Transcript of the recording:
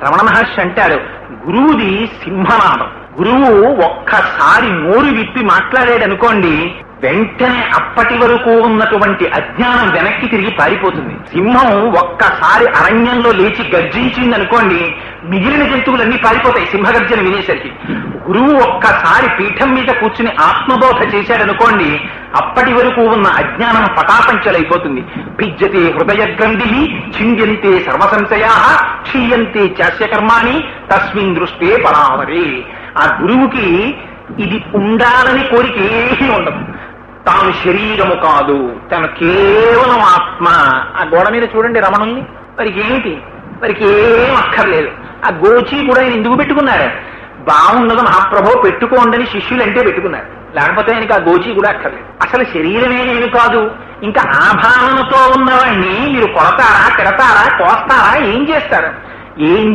రమణ మహర్షి అంటాడు, గురువుది సింహనాదం. గురువు ఒక్కసారి నోరు విప్పి మాట్లాడాడనుకోండి, వెంటనే అప్పటి వరకు ఉన్నటువంటి అజ్ఞానం వెనక్కి తిరిగి పారిపోతుంది. సింహం ఒక్కసారి అరణ్యంలో లేచి గర్జించింది అనుకోండి, మిగిలిన జంతువులన్నీ పారిపోతాయి సింహగర్జన వినేసరికి. గురువు ఒక్కసారి పీఠం మీద కూర్చుని ఆత్మబోధ చేశాడనుకోండి, అప్పటి వరకు ఉన్న అజ్ఞానం పటాపంచలైపోతుంది. భిజ్యతే హృదయ గ్రంథి ఛింద్యంతే సర్వసంశయా క్షీయంతే చాస్యకర్మాణి తస్మిన్ దృష్టే పరావరే. ఆ గురువుకి ఇది ఉండాలని కోరిక ఏమీ ఉండదు. తాను శరీరము కాదు, తను కేవలం ఆత్మ. ఆ గోడ మీద చూడండి రమణుల్ని, వారికి ఏమిటి, వారికి ఏం అక్కర్లేదు. ఆ గోచి కూడా ఆయన ఎందుకు పెట్టుకున్నారు? బాగున్నది మహాప్రభో పెట్టుకోండి శిష్యులు అంటే పెట్టుకున్నారు, లేకపోతే ఆయనకి ఆ గోచి కూడా అక్కర్లేదు. అసలు శరీరమే నేను కాదు. ఇంకా ఆ భావనతో ఉన్నవాడిని మీరు కొడతారా, తిడతారా, కోస్తారా, ఏం చేస్తారు? ఏం